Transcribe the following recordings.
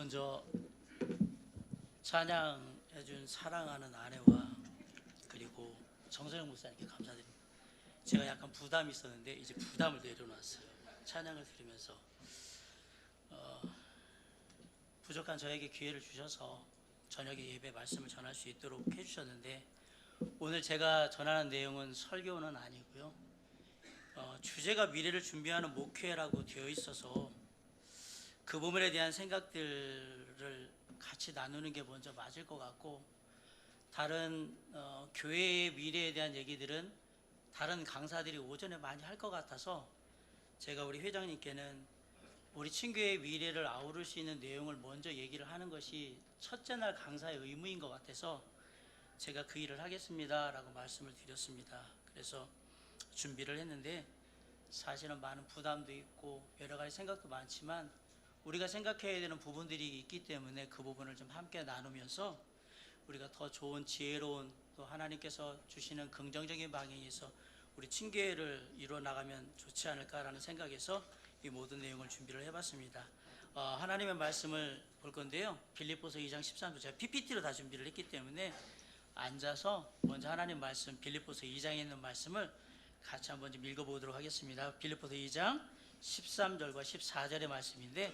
먼저 찬양해준 사랑하는 아내와 그리고 정선영 목사님께 감사드립니다. 제가 약간 부담이 있었는데 이제 부담을 내려놨어요. 찬양을 들으면서 부족한 저에게 기회를 주셔서 저녁에 예배 말씀을 전할 수 있도록 해주셨는데, 오늘 제가 전하는 내용은 설교는 아니고요, 주제가 미래를 준비하는 목회라고 되어 있어서 그 부분에 대한 생각들을 같이 나누는 게 먼저 맞을 것 같고, 다른 교회의 미래에 대한 얘기들은 다른 강사들이 오전에 많이 할 것 같아서 제가 우리 회장님께는 우리 친교의 미래를 아우를 수 있는 내용을 먼저 얘기를 하는 것이 첫째 날 강사의 의무인 것 같아서 제가 그 일을 하겠습니다 라고 말씀을 드렸습니다. 그래서 준비를 했는데 사실은 많은 부담도 있고 여러 가지 생각도 많지만 우리가 생각해야 되는 부분들이 있기 때문에 그 부분을 좀 함께 나누면서 우리가 더 좋은 지혜로운, 또 하나님께서 주시는 긍정적인 방향에서 우리 친교회를 이루어 나가면 좋지 않을까라는 생각에서 이 모든 내용을 준비를 해봤습니다. 하나님의 말씀을 볼 건데요, 빌립보서 2장 13절, 제가 PPT로 다 준비를 했기 때문에 앉아서 먼저 하나님 말씀, 빌립보서 2장에 있는 말씀을 같이 한번 좀 읽어보도록 하겠습니다. 빌립보서 2장 13절과 14절의 말씀인데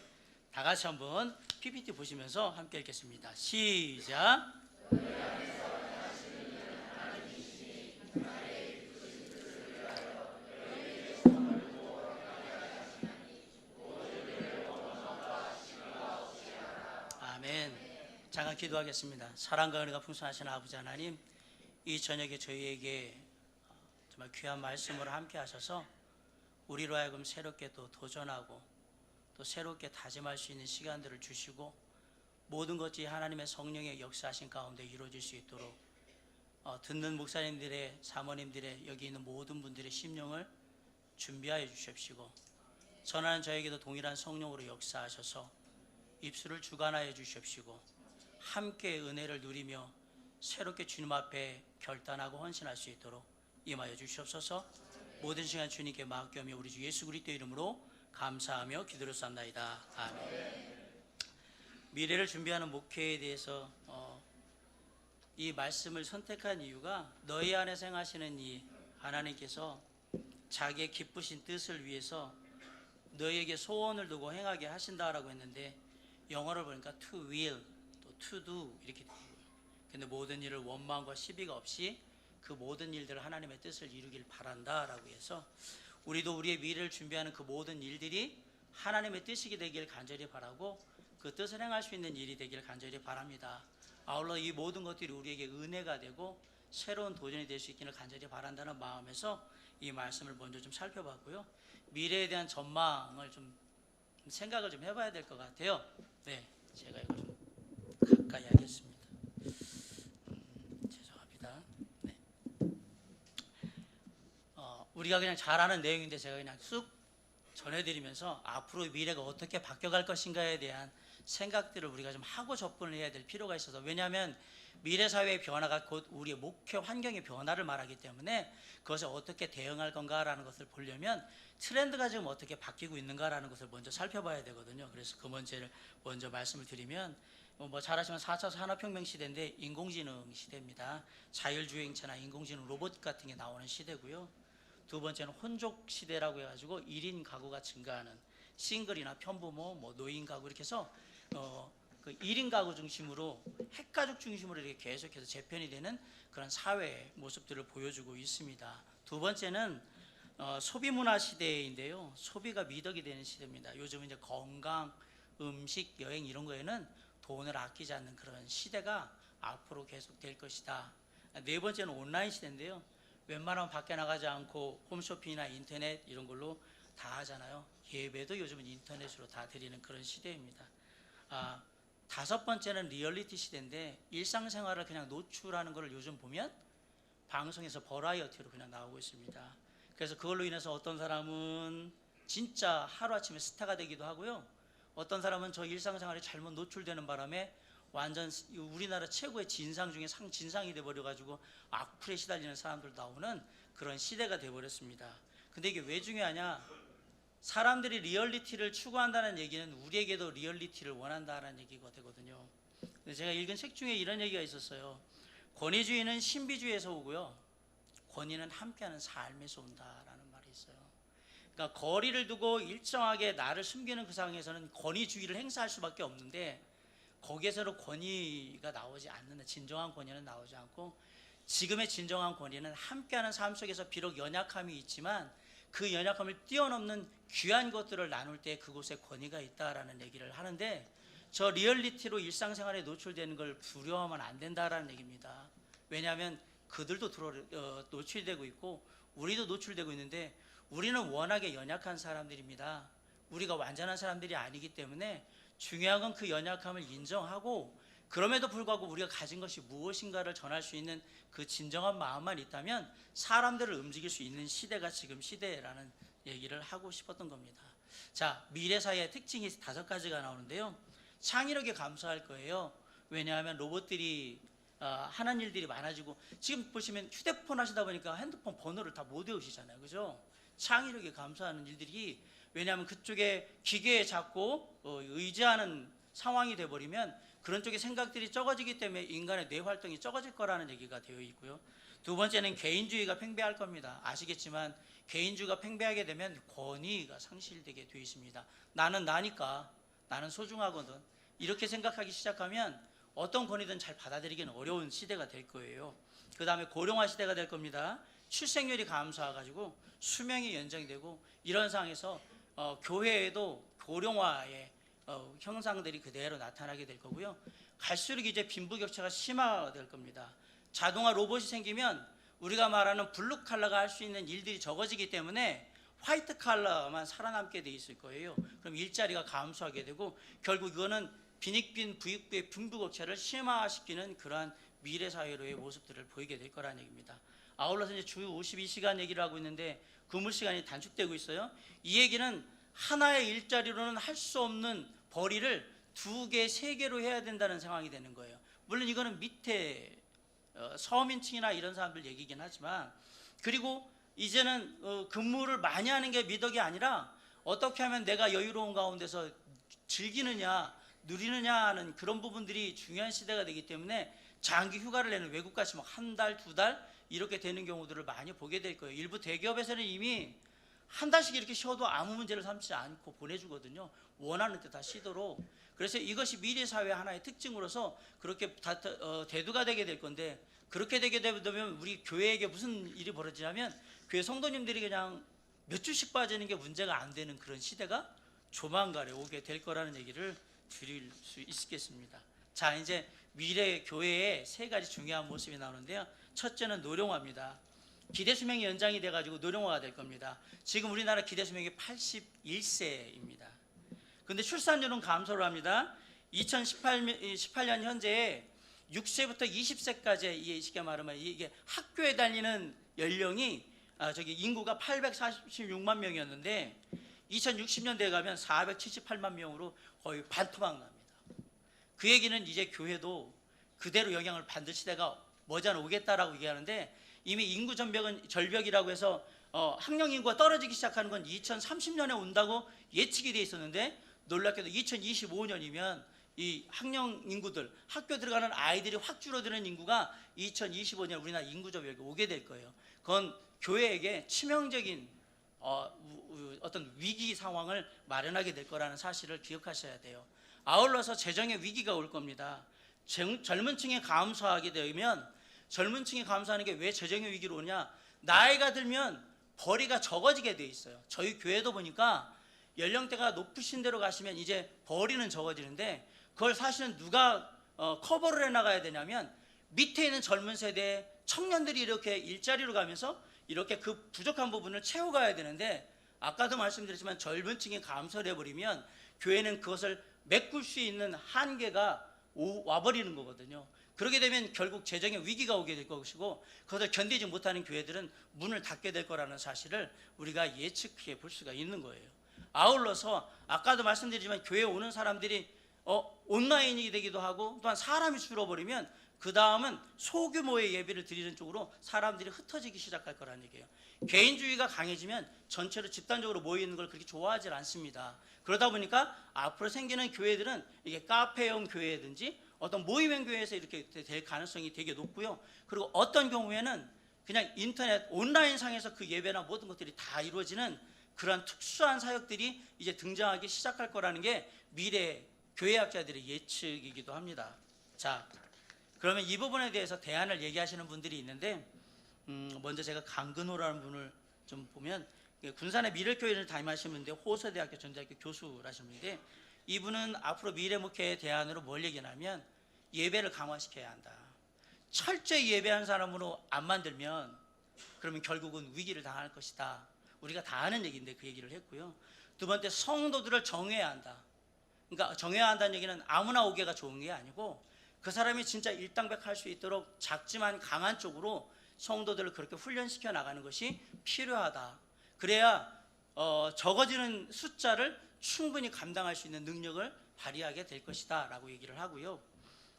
다 같이 한번 PPT 보시면서 함께 읽겠습니다. 시작. 아멘. 잠깐 기도하겠습니다. 사랑과 은혜가 풍성하신 아버지 하나님, 이 저녁에 저희에게 정말 귀한 말씀으로 함께 하셔서 우리로 하여금 새롭게 또 도전하고 또 새롭게 다짐할 수 있는 시간들을 주시고, 모든 것이 하나님의 성령의 역사하신 가운데 이루어질 수 있도록 듣는 목사님들의, 사모님들의, 여기 있는 모든 분들의 심령을 준비하여 주십시고, 전하는 저에게도 동일한 성령으로 역사하셔서 입술을 주관하여 주십시고, 함께 은혜를 누리며 새롭게 주님 앞에 결단하고 헌신할 수 있도록 임하여 주시옵소서. 모든 시간 주님께 맡겨며 우리 주 예수 그리스도 이름으로 감사하며 기도를 쌉나이다. 아멘. 미래를 준비하는 목회에 대해서 이 말씀을 선택한 이유가, 너희 안에서 행하시는 이 하나님께서 자기의 기쁘신 뜻을 위해서 너희에게 소원을 두고 행하게 하신다라고 했는데, 영어를 보니까 to will, 또 to do 이렇게 되고요. 근데 모든 일을 원망과 시비가 없이 그 모든 일들을 하나님의 뜻을 이루길 바란다라고 해서 우리도 우리의 미래를 준비하는 그 모든 일들이 하나님의 뜻이 되길 간절히 바라고 그 뜻을 행할 수 있는 일이 되길 간절히 바랍니다. 아울러 이 모든 것들이 우리에게 은혜가 되고 새로운 도전이 될 수 있기를 간절히 바란다는 마음에서 이 말씀을 먼저 좀 살펴봤고요, 미래에 대한 전망을 좀 생각을 좀 해봐야 될 것 같아요. 네, 제가 이거 좀 가까이 하겠습니다. 죄송합니다. 네. 우리가 그냥 잘 아는 내용인데 제가 그냥 쑥 전해드리면서 앞으로 미래가 어떻게 바뀌어갈 것인가에 대한 생각들을 우리가 좀 하고 접근을 해야 될 필요가 있어서, 왜냐하면 미래 사회의 변화가 곧 우리의 목회 환경의 변화를 말하기 때문에 그것에 어떻게 대응할 건가라는 것을 보려면 트렌드가 지금 어떻게 바뀌고 있는가라는 것을 먼저 살펴봐야 되거든요. 그래서 그 문제를 먼저 말씀을 드리면, 잘 아시면 4차 산업혁명 시대인데 인공지능 시대입니다. 자율주행차나 인공지능 로봇 같은 게 나오는 시대고요. 두 번째는 혼족 시대라고 해가지고 1인 가구가 증가하는, 싱글이나 편부모, 노인 가구 이렇게 해서 그 1인 가구 중심으로, 핵가족 중심으로 이렇게 계속해서 재편이 되는 그런 사회의 모습들을 보여주고 있습니다. 두 번째는 소비문화 시대인데요, 소비가 미덕이 되는 시대입니다. 요즘은 이제 건강, 음식, 여행 이런 거에는 돈을 아끼지 않는 그런 시대가 앞으로 계속 될 것이다. 네 번째는 온라인 시대인데요, 웬만하면 밖에 나가지 않고 홈쇼핑이나 인터넷 이런 걸로 다 하잖아요. 예배도 요즘은 인터넷으로 다 드리는 그런 시대입니다. 다섯 번째는 리얼리티 시대인데, 일상생활을 그냥 노출하는 것을 요즘 보면 방송에서 버라이어티로 그냥 나오고 있습니다. 그래서 그걸로 인해서 어떤 사람은 진짜 하루아침에 스타가 되기도 하고요, 어떤 사람은 저 일상생활이 잘못 노출되는 바람에 완전 우리나라 최고의 진상 중에 진상이 돼버려가지고 악플에 시달리는 사람들 나오는 그런 시대가 돼버렸습니다. 근데 이게 왜 중요하냐, 사람들이 리얼리티를 추구한다는 얘기는 우리에게도 리얼리티를 원한다는 얘기가 되거든요. 제가 읽은 책 중에 이런 얘기가 있었어요. 권위주의는 신비주의에서 오고요, 권위는 함께하는 삶에서 온다라는 말이 있어요. 그러니까 거리를 두고 일정하게 나를 숨기는 그 상황에서는 권위주의를 행사할 수밖에 없는데, 거기에서는 권위가 나오지 않는다. 진정한 권위는 나오지 않고, 지금의 진정한 권위는 함께하는 삶 속에서 비록 연약함이 있지만 그 연약함을 뛰어넘는 귀한 것들을 나눌 때 그곳에 권위가 있다라는 얘기를 하는데, 저 리얼리티로 일상생활에 노출되는 걸 두려워하면 안 된다라는 얘기입니다. 왜냐하면 그들도 노출되고 있고 우리도 노출되고 있는데, 우리는 워낙에 연약한 사람들입니다. 우리가 완전한 사람들이 아니기 때문에 중요한 건 그 연약함을 인정하고, 그럼에도 불구하고 우리가 가진 것이 무엇인가를 전할 수 있는 그 진정한 마음만 있다면 사람들을 움직일 수 있는 시대가 지금 시대라는 얘기를 하고 싶었던 겁니다. 자, 미래 사회의 특징이 5가지가 나오는데요. 창의력에 감사할 거예요. 왜냐하면 로봇들이 하는 일들이 많아지고, 지금 보시면 휴대폰 하시다 보니까 핸드폰 번호를 다 못 외우시잖아요. 그죠? 창의력에 감사하는 일들이, 왜냐하면 그쪽에 기계에 자꾸 의지하는 상황이 돼버리면 그런 쪽의 생각들이 적어지기 때문에 인간의 뇌 활동이 적어질 거라는 얘기가 되어 있고요. 두 번째는 개인주의가 팽배할 겁니다. 아시겠지만 개인주의가 팽배하게 되면 권위가 상실되게 되어 있습니다. 나는 나니까, 나는 소중하거든, 이렇게 생각하기 시작하면 어떤 권위든 잘 받아들이기는 어려운 시대가 될 거예요. 그 다음에 고령화 시대가 될 겁니다. 출생률이 감소해가지고 수명이 연장되고, 이런 상황에서 교회에도 고령화의 형상들이 그대로 나타나게 될 거고요. 갈수록 이제 빈부격차가 심화될 겁니다. 자동화 로봇이 생기면 우리가 말하는 블루 칼라가 할 수 있는 일들이 적어지기 때문에 화이트 칼라만 살아남게 돼 있을 거예요. 그럼 일자리가 감소하게 되고, 결국 이거는 빈익빈 부익부의 빈부격차를 심화시키는 그러한 미래 사회로의 모습들을 보이게 될 거라는 얘기입니다. 아울러서 이제 주 52시간 얘기를 하고 있는데 근무 시간이 단축되고 있어요. 이 얘기는 하나의 일자리로는 할 수 없는 벌이를 2개, 3개로 해야 된다는 상황이 되는 거예요. 물론 이거는 밑에 서민층이나 이런 사람들 얘기긴 하지만, 그리고 이제는 근무를 많이 하는 게 미덕이 아니라 어떻게 하면 내가 여유로운 가운데서 즐기느냐, 누리느냐 하는 그런 부분들이 중요한 시대가 되기 때문에 장기 휴가를 내는, 외국같이 막 1달, 2달 이렇게 되는 경우들을 많이 보게 될 거예요. 일부 대기업에서는 이미 1달씩 이렇게 쉬어도 아무 문제를 삼지 않고 보내주거든요. 원하는 때 다 쉬도록. 그래서 이것이 미래 사회의 하나의 특징으로서 그렇게 대두가 되게 될 건데, 그렇게 되게 되면 우리 교회에게 무슨 일이 벌어지냐면, 교회 성도님들이 그냥 몇 주씩 빠지는 게 문제가 안 되는 그런 시대가 조만간에 오게 될 거라는 얘기를 드릴 수 있겠습니다. 자, 이제 미래 교회의 3가지 중요한 모습이 나오는데요. 첫째는 노령화입니다. 기대 수명이 연장이 돼가지고 노령화가 될 겁니다. 지금 우리나라 기대 수명이 81세입니다. 근데 출산율은 감소를 합니다. 2018년 현재 6세부터 20세까지, 쉽게 말하면 이게 학교에 다니는 연령이 인구가 846만 명이었는데 2060년대에 가면 478만 명으로 거의 반토막 납니다. 그 얘기는 이제 교회도 그대로 영향을 받을 시대가 머지않아 오겠다라고 얘기하는데, 이미 인구 절벽이라고 해서 학령 인구가 떨어지기 시작하는 건 2030년에 온다고 예측이 돼 있었는데, 놀랍게도 2025년이면 이 학령 인구들, 학교 들어가는 아이들이 확 줄어드는 인구가 2025년 우리나라 인구 절벽에 오게 될 거예요. 그건 교회에게 치명적인 어떤 위기 상황을 마련하게 될 거라는 사실을 기억하셔야 돼요. 아울러서 재정의 위기가 올 겁니다. 젊은 층이 감소하게 되면, 젊은 층이 감소하는 게 왜 재정의 위기로 오냐, 나이가 들면 벌이가 적어지게 돼 있어요. 저희 교회도 보니까 연령대가 높으신 대로 가시면 이제 벌이는 적어지는데, 그걸 사실은 누가 커버를 해나가야 되냐면, 밑에 있는 젊은 세대 청년들이 이렇게 일자리로 가면서 이렇게 그 부족한 부분을 채워가야 되는데, 아까도 말씀드렸지만 젊은 층이 감소를 해버리면 교회는 그것을 메꿀 수 있는 한계가 와버리는 거거든요. 그렇게 되면 결국 재정의 위기가 오게 될 것이고, 그것을 견디지 못하는 교회들은 문을 닫게 될 거라는 사실을 우리가 예측해 볼 수가 있는 거예요. 아울러서 아까도 말씀드리지만 교회에 오는 사람들이 온라인이 되기도 하고, 또한 사람이 줄어버리면 그 다음은 소규모의 예배를 드리는 쪽으로 사람들이 흩어지기 시작할 거라는 얘기예요. 개인주의가 강해지면 전체로 집단적으로 모이는 걸 그렇게 좋아하지 않습니다. 그러다 보니까 앞으로 생기는 교회들은 이게 카페형 교회든지 어떤 모임형 교회에서 이렇게 될 가능성이 되게 높고요. 그리고 어떤 경우에는 그냥 인터넷 온라인상에서 그 예배나 모든 것들이 다 이루어지는 그러한 특수한 사역들이 이제 등장하기 시작할 거라는 게 미래 교회학자들의 예측이기도 합니다. 자, 그러면 이 부분에 대해서 대안을 얘기하시는 분들이 있는데, 먼저 제가 강근호라는 분을 좀 보면 군산의 미래교회를 담임하시는 분인데 호서대학교 전대학교 교수라시는 분인데, 이분은 앞으로 미래 목회의 대안으로 뭘 얘기하냐면 예배를 강화시켜야 한다. 철저히 예배하는 사람으로 안 만들면 그러면 결국은 위기를 당할 것이다. 우리가 다 아는 얘기인데 그 얘기를 했고요. 두 번째, 성도들을 정해야 한다. 그러니까 정해야 한다는 얘기는 아무나 오게가 좋은 게 아니고 그 사람이 진짜 일당백할 수 있도록 작지만 강한 쪽으로 성도들을 그렇게 훈련시켜 나가는 것이 필요하다. 그래야 적어지는 숫자를 충분히 감당할 수 있는 능력을 발휘하게 될 것이다 라고 얘기를 하고요.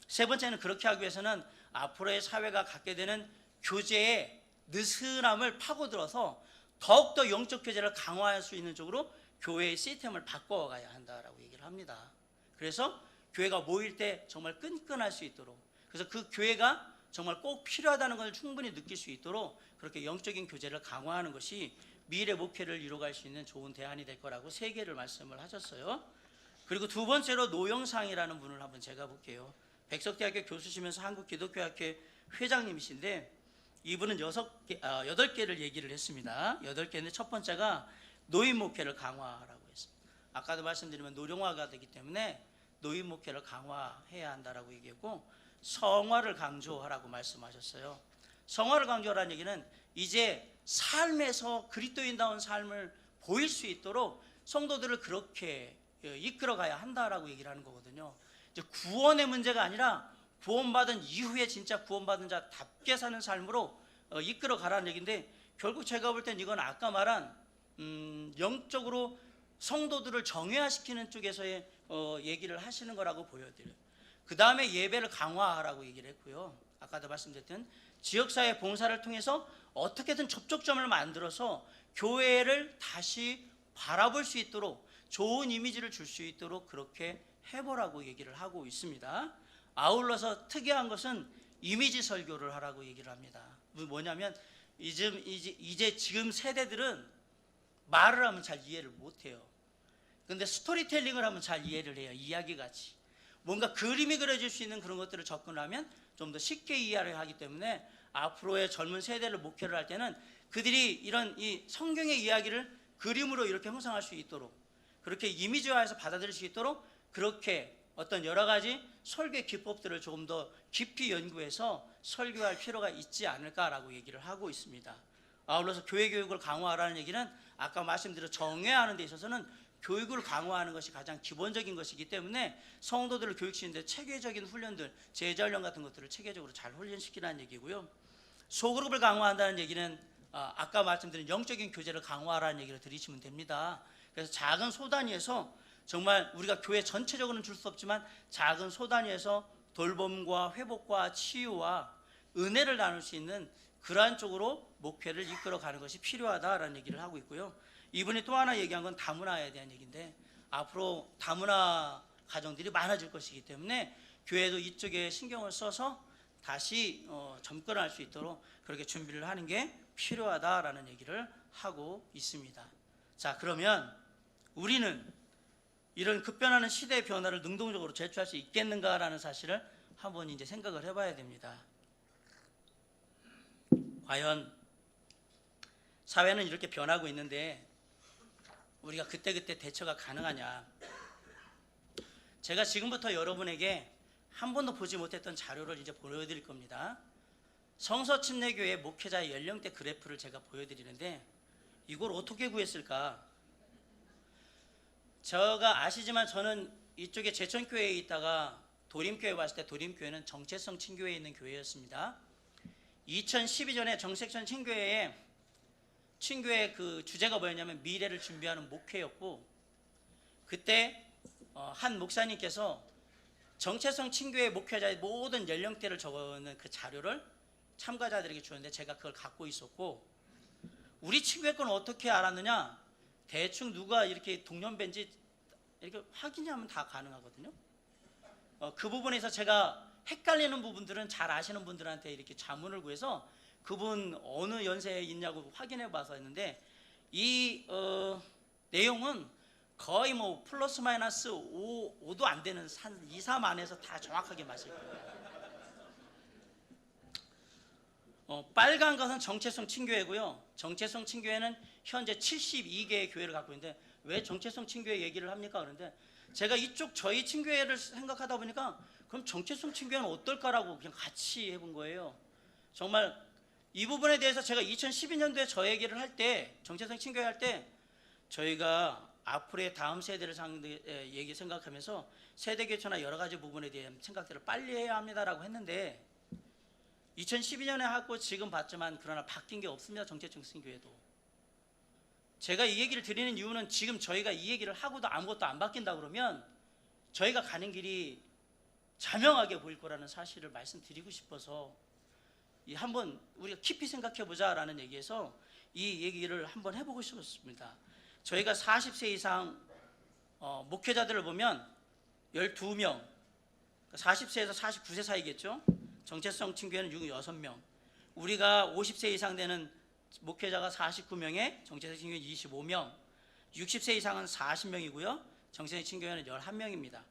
세 번째는 그렇게 하기 위해서는 앞으로의 사회가 갖게 되는 교제의 느슨함을 파고들어서 더욱더 영적 교제를 강화할 수 있는 쪽으로 교회의 시스템을 바꿔가야 한다라고 얘기를 합니다. 그래서 교회가 모일 때 정말 끈끈할 수 있도록, 그래서 그 교회가 정말 꼭 필요하다는 것을 충분히 느낄 수 있도록 그렇게 영적인 교제를 강화하는 것이 미래 목회를 이루어갈 수 있는 좋은 대안이 될 거라고 세 개를 말씀을 하셨어요. 그리고 두 번째로 노영상이라는 분을 한번 제가 볼게요. 백석대학교 교수시면서 한국기독교학회 회장님이신데, 이분은 8개를 얘기를 했습니다. 8개인데 첫 번째가 노인 목회를 강화하라고 했습니다. 아까도 말씀드리면 노령화가 되기 때문에 노인 목회를 강화해야 한다라고 얘기했고, 성화를 강조하라고 말씀하셨어요. 성화를 강조하라는 얘기는 이제 삶에서 그리스도인다운 삶을 보일 수 있도록 성도들을 그렇게 이끌어가야 한다라고 얘기를 하는 거거든요. 이제 구원의 문제가 아니라 구원받은 이후에 진짜 구원받은 자답게 사는 삶으로 이끌어가라는 얘기인데, 결국 제가 볼 땐 이건 아까 말한 영적으로 성도들을 정예화시키는 쪽에서의 얘기를 하시는 거라고 보여드려요. 그 다음에 예배를 강화하라고 얘기를 했고요. 아까도 말씀드렸던 지역사회 봉사를 통해서 어떻게든 접촉점을 만들어서 교회를 다시 바라볼 수 있도록 좋은 이미지를 줄 수 있도록 그렇게 해보라고 얘기를 하고 있습니다. 아울러서 특이한 것은 이미지 설교를 하라고 얘기를 합니다. 뭐냐면 이제 지금 세대들은 말을 하면 잘 이해를 못해요. 근데 스토리텔링을 하면 잘 이해를 해요. 이야기같이 뭔가 그림이 그려질 수 있는 그런 것들을 접근하면 좀 더 쉽게 이해를 하기 때문에 앞으로의 젊은 세대를 목회를 할 때는 그들이 이런 이 성경의 이야기를 그림으로 이렇게 형성할 수 있도록, 그렇게 이미지화해서 받아들일 수 있도록 그렇게 어떤 여러 가지 설교의 기법들을 조금 더 깊이 연구해서 설교할 필요가 있지 않을까라고 얘기를 하고 있습니다. 아울러서 교회 교육을 강화하라는 얘기는 아까 말씀드린 정예하는 데 있어서는 교육을 강화하는 것이 가장 기본적인 것이기 때문에 성도들을 교육시키는 데 체계적인 훈련들, 제자훈련 같은 것들을 체계적으로 잘 훈련시키라는 얘기고요. 소그룹을 강화한다는 얘기는 아까 말씀드린 영적인 교제를 강화하라는 얘기를 들으시면 됩니다. 그래서 작은 소단위에서 정말 우리가 교회 전체적으로는 줄 수 없지만 작은 소단위에서 돌봄과 회복과 치유와 은혜를 나눌 수 있는 그러한 쪽으로 목회를 이끌어가는 것이 필요하다라는 얘기를 하고 있고요. 이분이 또 하나 얘기한 건 다문화에 대한 얘기인데, 앞으로 다문화 가정들이 많아질 것이기 때문에 교회도 이쪽에 신경을 써서 다시 접근할 수 있도록 그렇게 준비를 하는 게 필요하다라는 얘기를 하고 있습니다. 자, 그러면 우리는 이런 급변하는 시대의 변화를 능동적으로 제출할 수 있겠는가라는 사실을 한번 이제 생각을 해봐야 됩니다. 과연 사회는 이렇게 변하고 있는데 우리가 그때그때 대처가 가능하냐? 제가 지금부터 여러분에게 한 번도 보지 못했던 자료를 이제 보여드릴 겁니다. 성서침례교회 목회자의 연령대 그래프를 제가 보여드리는데, 이걸 어떻게 구했을까? 제가 아시지만 저는 이쪽에 제천교회에 있다가 도림교회 왔을 때 도림교회는 정체성 친교회에 있는 교회였습니다. 2012년에 정체성 친교회의 그 주제가 뭐였냐면 미래를 준비하는 목회였고, 그때 한 목사님께서 정체성 친교회 목회자의 모든 연령대를 적어놓은 그 자료를 참가자들에게 주는데 제가 그걸 갖고 있었고, 우리 친교회 건 어떻게 알았느냐, 대충 누가 이렇게 동년배인지 이렇게 확인하면 다 가능하거든요. 그 부분에서 제가 헷갈리는 부분들은 잘 아시는 분들한테 이렇게 자문을 구해서 그분 어느 연세에 있냐고 확인해 봐서 했는데, 이 내용은 거의 뭐 플러스 마이너스 5도 안 되는 한 2, 3 안에서 다 정확하게 맞을 거예요. 빨간 것은 정체성 친교회고요. 정체성 친교회는 현재 72개의 교회를 갖고 있는데 왜 정체성 친교회 얘기를 합니까? 그런데 제가 이쪽 저희 친교회를 생각하다 보니까 그럼 정체성 친교회는 어떨까라고 그냥 같이 해본 거예요. 정말 이 부분에 대해서 제가 2012년도에 저 얘기를 할 때, 정체성 친교회 할 때 저희가 앞으로의 다음 세대를 얘기 생각하면서 세대 교체나 여러 가지 부분에 대한 생각들을 빨리 해야 합니다라고 했는데 2012년에 하고 지금 봤지만 그러나 바뀐 게 없습니다. 정체성 친교회도. 제가 이 얘기를 드리는 이유는 지금 저희가 이 얘기를 하고도 아무것도 안 바뀐다 그러면 저희가 가는 길이 자명하게 보일 거라는 사실을 말씀드리고 싶어서 한번 우리가 깊이 생각해 보자라는 얘기에서 이 얘기를 한번 해보고 싶었습니다. 저희가 40세 이상 목회자들을 보면 12명, 40세에서 49세 사이겠죠. 정체성 친교회는 6명, 우리가 50세 이상 되는 목회자가 49명에 정체성 친교회 25명, 60세 이상은 40명이고요. 정체성 친교회는 11명입니다.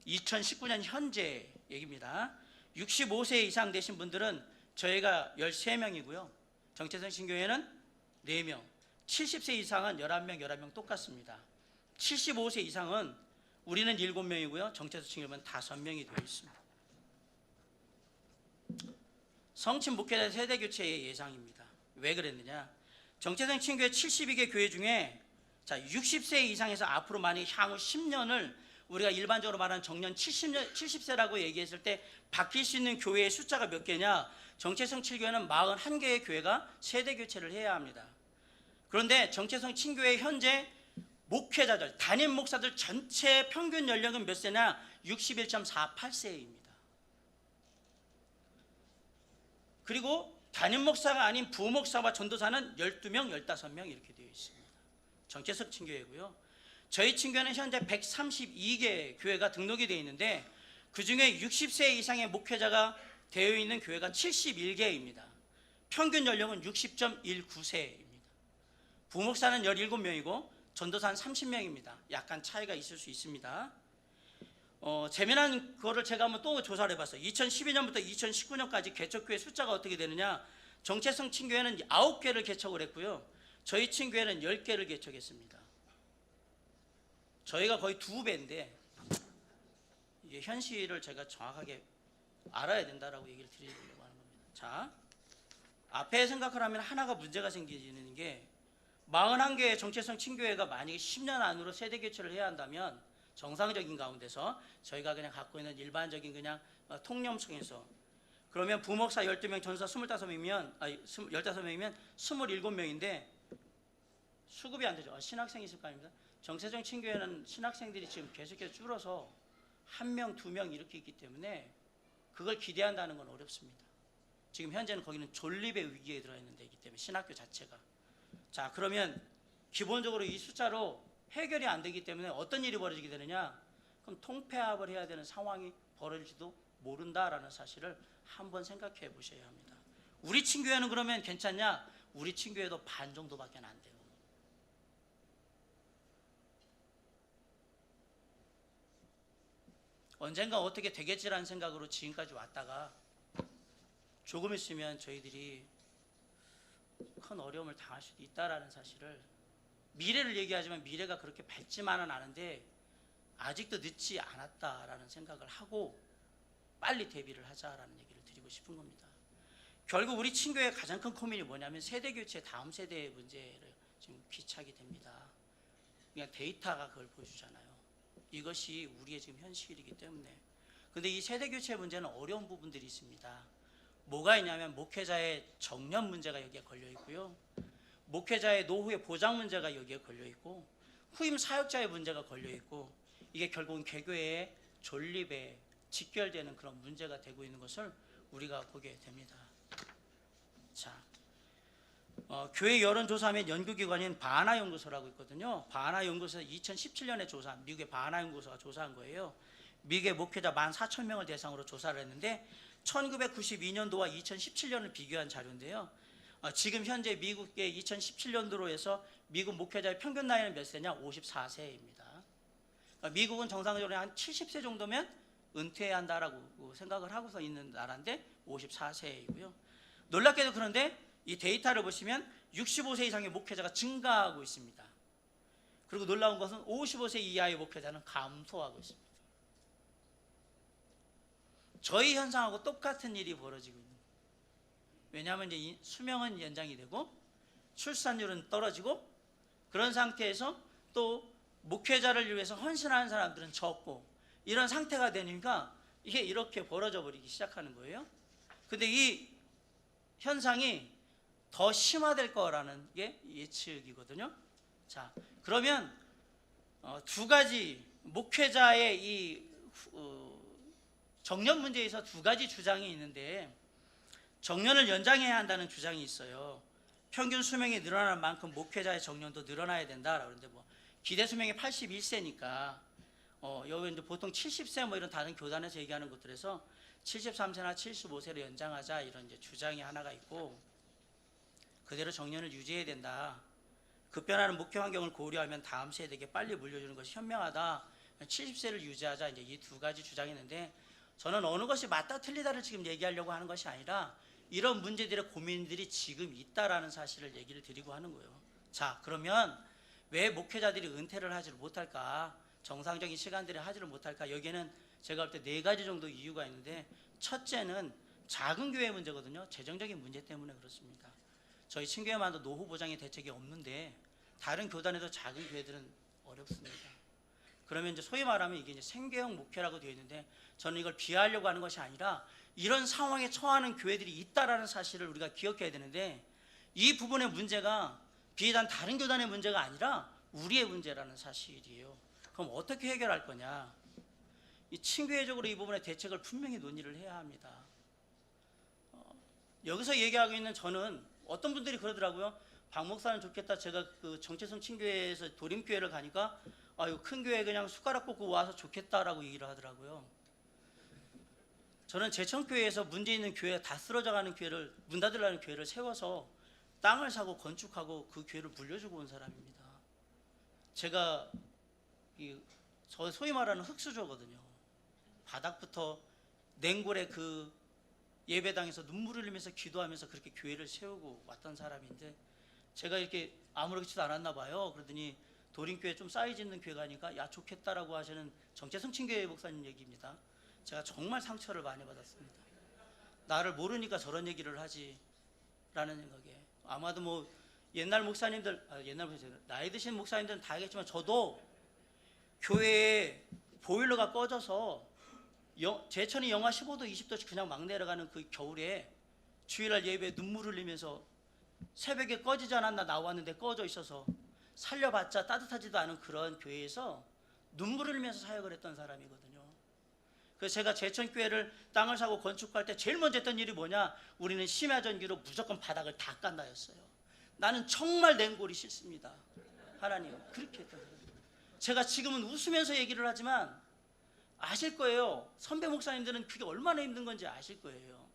2019년 현재 얘기입니다. 65세 이상 되신 분들은 저희가 13명이고요. 정체성 친교회는 4명, 70세 이상은 11명 똑같습니다. 75세 이상은 우리는 7명이고요. 정체성 친교회는 5명이 되어 있습니다. 성친 목회자 세대 교체의 예상입니다. 왜 그랬느냐? 정체성 친교회 72개 교회 중에 60세 이상에서 앞으로 만약 향후 10년을 우리가 일반적으로 말하는 정년 70세라고 얘기했을 때 바뀔 수 있는 교회의 숫자가 몇 개냐? 정체성 친교회는 41개의 교회가 세대 교체를 해야 합니다. 그런데 정체성 친교회 현재 목회자들, 담임 목사들 전체 평균 연령은 몇 세냐? 61.48세입니다. 그리고 담임 목사가 아닌 부목사와 전도사는 12명, 15명 이렇게 되어 있습니다. 정체성 친교회고요. 저희 친교회는 현재 132개 교회가 등록이 되어 있는데 그 중에 60세 이상의 목회자가 되어 있는 교회가 71개입니다. 평균 연령은 60.19세입니다. 부목사는 17명이고 전도사는 30명입니다. 약간 차이가 있을 수 있습니다. 재미난 거를 제가 한번 또 조사를 해봤어요. 2012년부터 2019년까지 개척교회 숫자가 어떻게 되느냐? 정체성 친교회는 9개를 개척을 했고요. 저희 친교회는 10개를 개척했습니다. 저희가 거의 2배인데 이게 현실을 제가 정확하게 알아야 된다라고 얘기를 드리려고 하는 겁니다. 자, 앞에 생각을 하면 하나가 문제가 생기는 게 41개의 정체성 친교회가 만약에 10년 안으로 세대 교체를 해야 한다면 정상적인 가운데서 저희가 그냥 갖고 있는 일반적인 그냥 통념성에서 그러면 부목사 12명, 전도사 15명이면 27명인데 수급이 안 되죠. 신학생이 있을 거 아닙니까? 정체성 친교회는 신학생들이 지금 계속해서 줄어서 1명, 2명 이렇게 있기 때문에 그걸 기대한다는 건 어렵습니다. 지금 현재는 거기는 존립의 위기에 들어 있는 데이기 때문에 신학교 자체가. 자, 그러면 기본적으로 이 숫자로 해결이 안 되기 때문에 어떤 일이 벌어지게 되느냐? 그럼 통폐합을 해야 되는 상황이 벌어질지도 모른다라는 사실을 한번 생각해 보셔야 합니다. 우리 친교회는 그러면 괜찮냐? 우리 친교회도 반 정도밖에 안 돼요. 언젠가 어떻게 되겠지라는 생각으로 지금까지 왔다가 조금 있으면 저희들이 큰 어려움을 당할 수도 있다라는 사실을, 미래를 얘기하지만 미래가 그렇게 밝지만은 않은데 아직도 늦지 않았다라는 생각을 하고 빨리 대비를 하자라는 얘기를 드리고 싶은 겁니다. 결국 우리 친교의 가장 큰 고민이 뭐냐면 세대교체, 다음 세대의 문제를 지금 귀착이 됩니다. 그냥 데이터가 그걸 보여주잖아요. 이것이 우리의 지금 현실이기 때문에. 근데 이 세대교체 문제는 어려운 부분들이 있습니다. 뭐가 있냐면 목회자의 정년 문제가 여기에 걸려 있고요, 목회자의 노후의 보장 문제가 여기에 걸려 있고, 후임 사역자의 문제가 걸려 있고, 이게 결국은 개교회의 존립의 직결되는 그런 문제가 되고 있는 것을 우리가 보게 됩니다. 자, 교회 여론조사및 연구기관인 바나 연구소라고 있거든요. 바나 연구소에서 2017년에 미국의 바나 연구소가 조사한 거예요. 미국의 목회자 14,000명을 대상으로 조사를 했는데 1992년도와 2017년을 비교한 자료인데요. 지금 현재 미국의 2017년도로 해서 미국 목회자의 평균 나이는 몇 세냐? 54세입니다. 미국은 정상적으로 한 70세 정도면 은퇴해야 한다라고 생각을 하고서 있는 나라인데 54세이고요. 놀랍게도 그런데 이 데이터를 보시면 65세 이상의 목회자가 증가하고 있습니다. 그리고 놀라운 것은 55세 이하의 목회자는 감소하고 있습니다. 저희 현상하고 똑같은 일이 벌어지고 있는 거예요. 왜냐하면 이제 수명은 연장이 되고 출산율은 떨어지고 그런 상태에서 또 목회자를 위해서 헌신하는 사람들은 적고 이런 상태가 되니까 이게 이렇게 벌어져 버리기 시작하는 거예요. 근데 이 현상이 더 심화될 거라는 게 예측이거든요. 자, 그러면 두 가지 목회자의 이 정년 문제에서 두 가지 주장이 있는데 정년을 연장해야 한다는 주장이 있어요. 평균 수명이 늘어나는 만큼 목회자의 정년도 늘어나야 된다. 그런데 뭐 기대 수명이 81세니까 여기 이제 보통 70세 뭐 이런 다른 교단에서 얘기하는 것들에서 73세나 75세로 연장하자 이런 이제 주장이 하나가 있고 그대로 정년을 유지해야 된다. 급변하는 목회 환경을 고려하면 다음 세대에게 빨리 물려주는 것이 현명하다. 70세를 유지하자 이제 이 두 가지 주장이 있는데 저는 어느 것이 맞다 틀리다를 지금 얘기하려고 하는 것이 아니라 이런 문제들의 고민들이 지금 있다라는 사실을 얘기를 드리고 하는 거예요. 자, 그러면 왜 목회자들이 은퇴를 하지를 못할까? 정상적인 시간들에 하지를 못할까? 여기에는 제가 볼 때 네 가지 정도 이유가 있는데 첫째는 작은 교회 문제거든요. 재정적인 문제 때문에 그렇습니다. 저희 친교회만도 노후 보장의 대책이 없는데 다른 교단에도 작은 교회들은 어렵습니다. 그러면 이제 소위 말하면 이게 이제 생계형 목회라고 되어 있는데 저는 이걸 비하하려고 하는 것이 아니라 이런 상황에 처하는 교회들이 있다라는 사실을 우리가 기억해야 되는데 이 부분의 문제가 비단 다른 교단의 문제가 아니라 우리의 문제라는 사실이에요. 그럼 어떻게 해결할 거냐? 이 친교회적으로 이 부분의 대책을 분명히 논의를 해야 합니다. 여기서 얘기하고 있는 저는 어떤 분들이 그러더라고요. 박 목사는 좋겠다. 제가 그 정체성 친교회에서 도림교회를 가니까 아유 큰 교회 그냥 숟가락 꽂고 와서 좋겠다라고 얘기를 하더라고요. 저는 제천교회에서 문제 있는 교회 다 쓰러져가는 교회를 문 닫으려는 교회를 세워서 땅을 사고 건축하고 그 교회를 물려주고 온 사람입니다. 제가 소위 말하는 흙수저거든요. 바닥부터 냉골에 그 예배당에서 눈물을 흘리면서 기도하면서 그렇게 교회를 세우고 왔던 사람인데 제가 이렇게 아무렇지도 않았나 봐요. 그러더니 도림교회 좀 사이즈 있는 교회 가니까 야 좋겠다라고 하시는 정체성 친교회 목사님 얘기입니다. 제가 정말 상처를 많이 받았습니다. 나를 모르니까 저런 얘기를 하지 라는 생각에 아마도 뭐 옛날 목사님들 나이 드신 목사님들은 다 알겠지만 저도 교회에 보일러가 꺼져서 제천이 영하 15도 20도씩 그냥 막 내려가는 그 겨울에 주일날 예배에 눈물 흘리면서 새벽에 꺼지지 않았나 나왔는데 꺼져 있어서 살려봤자 따뜻하지도 않은 그런 교회에서 눈물 흘리면서 사역을 했던 사람이거든요. 그래서 제가 제천교회를 땅을 사고 건축할 때 제일 먼저 했던 일이 뭐냐? 우리는 심야전기로 무조건 바닥을 다 깐다였어요. 나는 정말 냉골이 싫습니다. 하나님 그렇게 했던 거예요. 제가 지금은 웃으면서 얘기를 하지만 아실 거예요. 선배 목사님들은 그게 얼마나 힘든 건지 아실 거예요.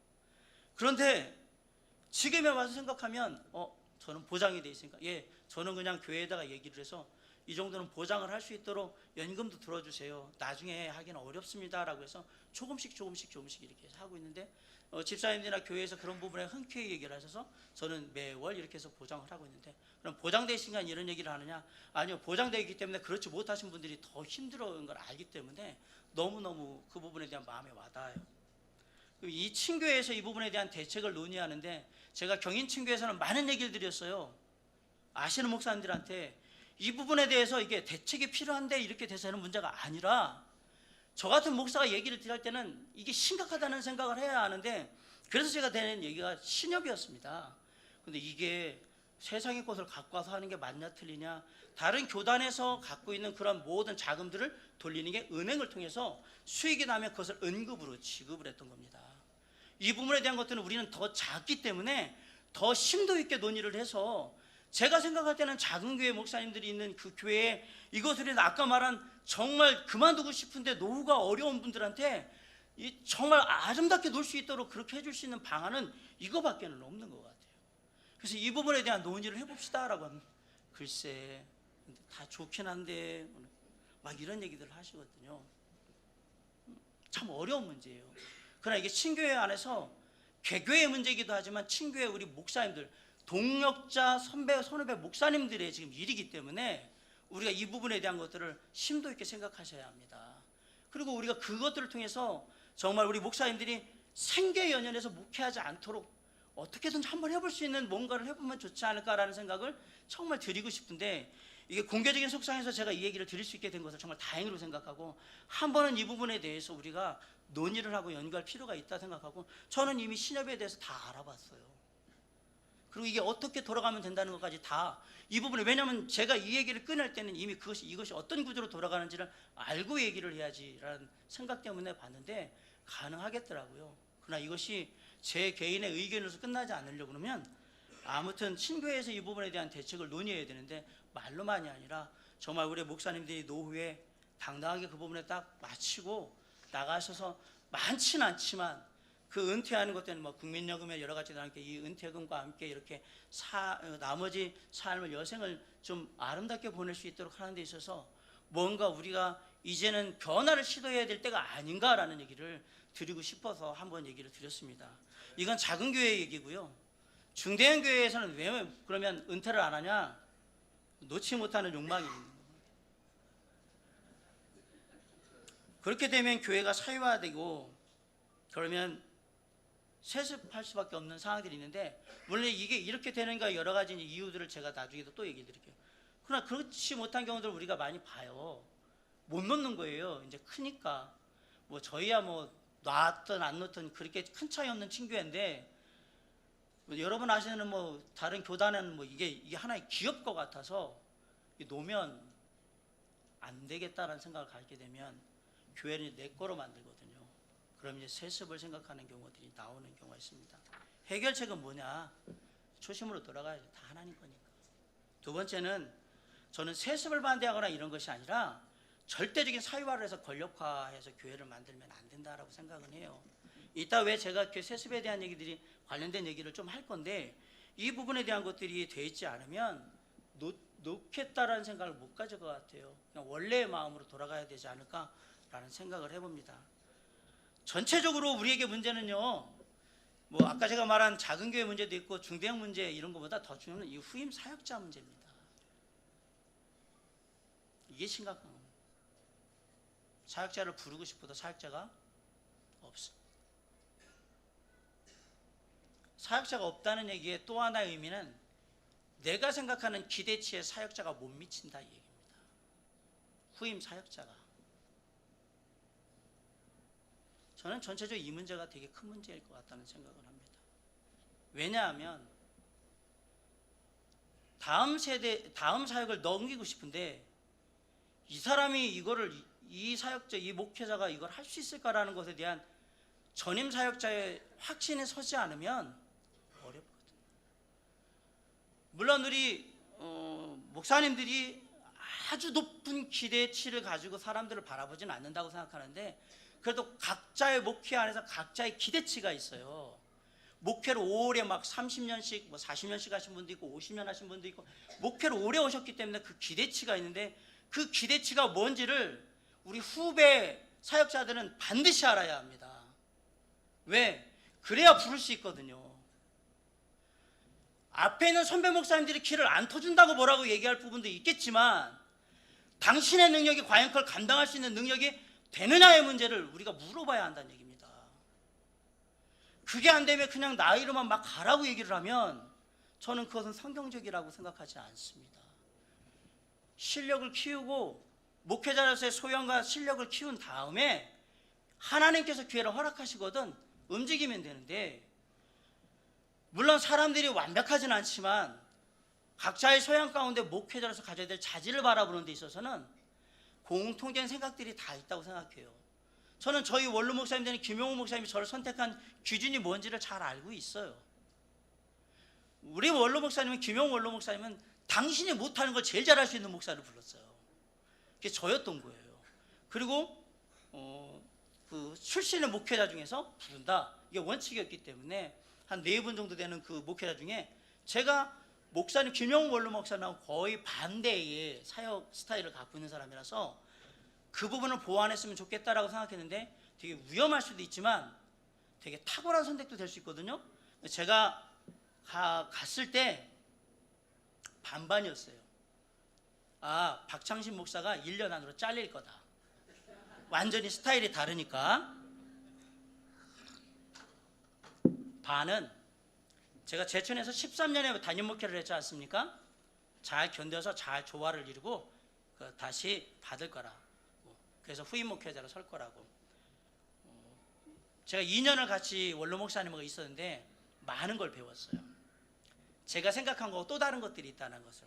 그런데 지금에 와서 생각하면 저는 보장이 돼 있으니까 저는 그냥 교회에다가 얘기를 해서 이 정도는 보장을 할 수 있도록 연금도 들어주세요. 나중에 하기는 어렵습니다라고 해서 조금씩 이렇게 하고 있는데 집사님들이나 교회에서 그런 부분에 흔쾌히 얘기를 하셔서 저는 매월 이렇게 해서 보장을 하고 있는데 그럼 보장되시니까 이런 얘기를 하느냐? 아니요. 보장되어 있기 때문에 그렇지 못하신 분들이 더 힘들어하는 걸 알기 때문에 너무너무 그 부분에 대한 마음에 와닿아요. 이 친교회에서 이 부분에 대한 대책을 논의하는데 제가 경인 친교회에서는 많은 얘기를 드렸어요. 아시는 목사님들한테 이 부분에 대해서 이게 대책이 필요한데 이렇게 돼서는 문제가 아니라 저 같은 목사가 얘기를 드릴 때는 이게 심각하다는 생각을 해야 하는데 그래서 제가 드리는 얘기가 신협이었습니다. 근데 이게 세상의 것을 갖고 와서 하는 게 맞냐 틀리냐, 다른 교단에서 갖고 있는 그런 모든 자금들을 돌리는 게 은행을 통해서 수익이 나면 그것을 은급으로 지급을 했던 겁니다. 이 부분에 대한 것들은 우리는 더 작기 때문에 더 심도 있게 논의를 해서, 제가 생각할 때는 작은 교회 목사님들이 있는 그 교회에 이것을 아까 말한 정말 그만두고 싶은데 노후가 어려운 분들한테 정말 아름답게 놀 수 있도록 그렇게 해줄 수 있는 방안은 이거밖에는 없는 것 같아요. 그래서 이 부분에 대한 논의를 해봅시다라고 하면, 글쎄 다 좋긴 한데 막 이런 얘기들을 하시거든요. 참 어려운 문제예요. 그러나 이게 친교회 안에서 개교의 문제이기도 하지만 친교회 우리 목사님들, 동력자 선후배 목사님들의 지금 일이기 때문에 우리가 이 부분에 대한 것들을 심도 있게 생각하셔야 합니다. 그리고 우리가 그것들을 통해서 정말 우리 목사님들이 생계 연연해서 목회하지 않도록 어떻게든 한번 해볼 수 있는 뭔가를 해보면 좋지 않을까라는 생각을 정말 드리고 싶은데, 이게 공개적인 속상에서 제가 이 얘기를 드릴 수 있게 된 것을 정말 다행으로 생각하고, 한 번은 이 부분에 대해서 우리가 논의를 하고 연구할 필요가 있다 생각하고, 저는 이미 신협에 대해서 다 알아봤어요. 그리고 이게 어떻게 돌아가면 된다는 것까지 다 이 부분에, 왜냐하면 제가 이 얘기를 꺼낼 때는 이미 이것이 어떤 구조로 돌아가는지를 알고 얘기를 해야지라는 생각 때문에 봤는데 가능하겠더라고요. 그러나 이것이 제 개인의 의견으로서 끝나지 않으려고 그러면 아무튼 친교회에서 이 부분에 대한 대책을 논의해야 되는데, 말로만이 아니라 정말 우리 목사님들이 노후에 당당하게 그 부분에 딱 마치고 나가셔서, 많지는 않지만 그 은퇴하는 것 때는 뭐 국민연금에 여러 가지도 함께 이 은퇴금과 함께 이렇게 나머지 삶을, 여생을 좀 아름답게 보낼 수 있도록 하는 데 있어서 뭔가 우리가 이제는 변화를 시도해야 될 때가 아닌가라는 얘기를 드리고 싶어서 한번 얘기를 드렸습니다. 이건 작은 교회 얘기고요. 중대형 교회에서는 왜 그러면 은퇴를 안 하냐? 놓지 못하는 욕망이 있는 거예요. 그렇게 되면 교회가 사유화되고 그러면 세습할 수밖에 없는 상황들이 있는데, 물론 이게 이렇게 되는가 여러 가지 이유들을 제가 나중에도 또 얘기 드릴게요. 그러나 그렇지 못한 경우들 우리가 많이 봐요. 못 놓는 거예요. 이제 크니까. 뭐 저희야 뭐 놨든 안 놓든 그렇게 큰 차이 없는 친교회인데, 뭐 여러분 아시는 뭐 다른 교단은 뭐 이게 하나의 기업 것 같아서 놓으면 안 되겠다라는 생각을 갖게 되면 교회를 내 거로 만들거든요. 그럼 이제 세습을 생각하는 경우들이 나오는 경우가 있습니다. 해결책은 뭐냐? 초심으로 돌아가야죠. 다 하나님 거니까. 두 번째는, 저는 세습을 반대하거나 이런 것이 아니라 절대적인 사유화를 해서 권력화해서 교회를 만들면 안 된다라고 생각은 해요. 이따 왜 제가 세습에 대한 얘기들이 관련된 얘기를 좀 할 건데, 이 부분에 대한 것들이 돼 있지 않으면 놓겠다라는 생각을 못 가질 것 같아요. 그냥 원래의 마음으로 돌아가야 되지 않을까라는 생각을 해봅니다. 전체적으로 우리에게 문제는요, 뭐 아까 제가 말한 작은 교회 문제도 있고 중대형 문제 이런 것보다 더 중요한 이 후임 사역자 문제입니다. 이게 심각한 겁니다. 사역자를 부르고 싶어도 사역자가 없습니다. 사역자가 없다는 얘기의 또 하나의 의미는, 내가 생각하는 기대치에 사역자가 못 미친다 이 얘기입니다. 후임 사역자가. 저는 전체적으로 이 문제가 되게 큰 문제일 것 같다는 생각을 합니다. 왜냐하면 다음 세대, 다음 사역을 넘기고 싶은데 이 사람이 이 사역자, 이 목회자가 이걸 할 수 있을까라는 것에 대한 전임 사역자의 확신에 서지 않으면 어렵거든요. 물론 우리 목사님들이 아주 높은 기대치를 가지고 사람들을 바라보지는 않는다고 생각하는데, 그래도 각자의 목회 안에서 각자의 기대치가 있어요. 목회를 오래 막 30년씩 뭐 40년씩 하신 분도 있고 50년 하신 분도 있고, 목회를 오래 오셨기 때문에 그 기대치가 있는데, 그 기대치가 뭔지를 우리 후배 사역자들은 반드시 알아야 합니다. 왜? 그래야 부를 수 있거든요. 앞에 있는 선배 목사님들이 길을 안 터준다고 뭐라고 얘기할 부분도 있겠지만, 당신의 능력이 과연 그걸 감당할 수 있는 능력이 되느냐의 문제를 우리가 물어봐야 한다는 얘기입니다. 그게 안 되면 그냥 나이로만 막 가라고 얘기를 하면 저는 그것은 성경적이라고 생각하지 않습니다. 실력을 키우고 목회자로서의 소양과 실력을 키운 다음에 하나님께서 기회를 허락하시거든 움직이면 되는데, 물론 사람들이 완벽하진 않지만 각자의 소양 가운데 목회자로서 가져야 될 자질을 바라보는 데 있어서는 공통된 생각들이 다 있다고 생각해요. 저는 저희 원로 목사님 되는 김용우 목사님이 저를 선택한 기준이 뭔지를 잘 알고 있어요. 우리 원로 목사님은, 김용우 원로 목사님은 당신이 못하는 걸 제일 잘할 수 있는 목사를 불렀어요. 그게 저였던 거예요. 그리고 그 출신의 목회자 중에서 부른다, 이게 원칙이었기 때문에 한 4분 정도 되는 그 목회자 중에 제가 목사님 김용우 원로 목사님하고 거의 반대의 사역 스타일을 갖고 있는 사람이라서 그 부분을 보완했으면 좋겠다라고 생각했는데, 되게 위험할 수도 있지만 되게 탁월한 선택도 될 수 있거든요. 제가 갔을 때 반반이었어요. 아, 박창신 목사가 1년 안으로 잘릴 거다. 완전히 스타일이 다르니까. 반은 제가 제천에서 13년에 담임 목회를 했지 않습니까? 잘 견뎌서 잘 조화를 이루고 다시 받을 거라. 그래서 후임 목회자로 설 거라고. 제가 2년을 같이 원로 목사님하고 있었는데 많은 걸 배웠어요. 제가 생각한 거하고 또 다른 것들이 있다는 것을.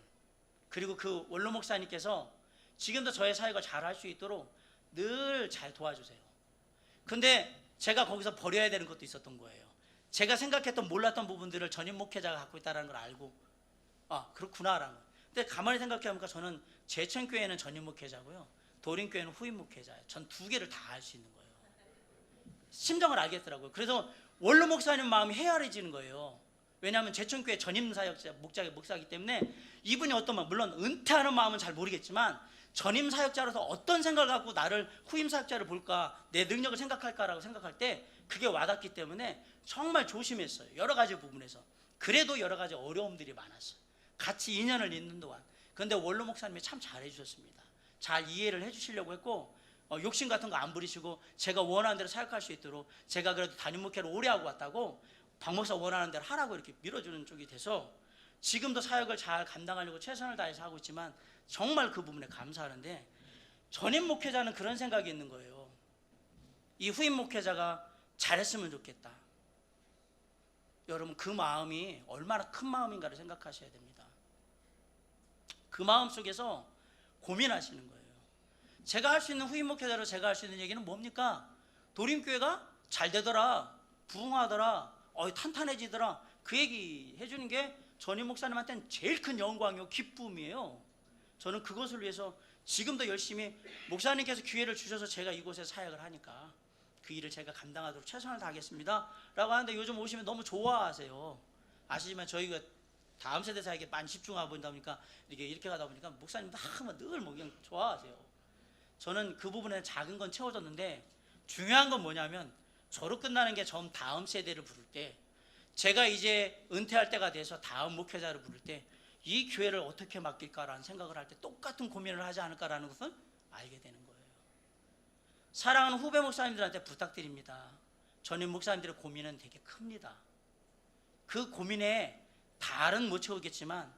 그리고 그 원로 목사님께서 지금도 저의 사역을 잘 할 수 있도록 늘 잘 도와주세요. 근데 제가 거기서 버려야 되는 것도 있었던 거예요. 제가 생각했던 몰랐던 부분들을 전임 목회자가 갖고 있다는 걸 알고, 아, 그렇구나라는 거. 근데 가만히 생각해보니까 저는 제천교회는 전임 목회자고요, 도림교회는 후임 목회자예요. 전 2개를 다 할 수 있는 거예요. 심정을 알겠더라고요. 그래서 원로 목사님 마음이 헤아려지는 거예요. 왜냐하면 제천교회 전임 사역자 목사이기 때문에 이분이 어떤 마음, 물론 은퇴하는 마음은 잘 모르겠지만 전임 사역자로서 어떤 생각을 갖고 나를 후임 사역자를 볼까, 내 능력을 생각할까라고 생각할 때 그게 와닿기 때문에 정말 조심했어요. 여러 가지 부분에서. 그래도 여러 가지 어려움들이 많았어요. 같이 2년을 있는 동안. 그런데 원로 목사님이 참 잘해주셨습니다. 잘 이해를 해주시려고 했고, 욕심 같은 거 안 부리시고 제가 원하는 대로 사역할 수 있도록, 제가 그래도 담임 목회를 오래 하고 왔다고 박 목사 원하는 대로 하라고 이렇게 밀어주는 쪽이 돼서 지금도 사역을 잘 감당하려고 최선을 다해서 하고 있지만 정말 그 부분에 감사하는데, 전임 목회자는 그런 생각이 있는 거예요. 이 후임 목회자가 잘했으면 좋겠다. 여러분, 그 마음이 얼마나 큰 마음인가를 생각하셔야 됩니다. 그 마음 속에서 고민하시는 거예요. 제가 할 수 있는 후임 목회자로 제가 할 수 있는 얘기는 뭡니까? 도림교회가 잘 되더라, 부흥하더라, 탄탄해지더라, 그 얘기 해주는 게 전임 목사님한테는 제일 큰 영광이요, 기쁨이에요. 저는 그것을 위해서 지금도 열심히, 목사님께서 기회를 주셔서 제가 이곳에 사역을 하니까 그 일을 제가 감당하도록 최선을 다하겠습니다 라고 하는데, 요즘 오시면 너무 좋아하세요. 아시지만 저희가 다음 세대 사역에 많이 집중하고 보다 보니까 이렇게 가다 보니까 목사님도 늘 그냥 좋아하세요. 저는 그 부분에 작은 건 채워졌는데, 중요한 건 뭐냐면 저로 끝나는 게 전 다음 세대를 부를 때, 제가 이제 은퇴할 때가 돼서 다음 목회자를 부를 때 이 교회를 어떻게 맡길까라는 생각을 할 때 똑같은 고민을 하지 않을까라는 것을 알게 되는 거예요. 사랑하는 후배 목사님들한테 부탁드립니다. 전임 목사님들의 고민은 되게 큽니다. 그 고민에 다른 못 채우겠지만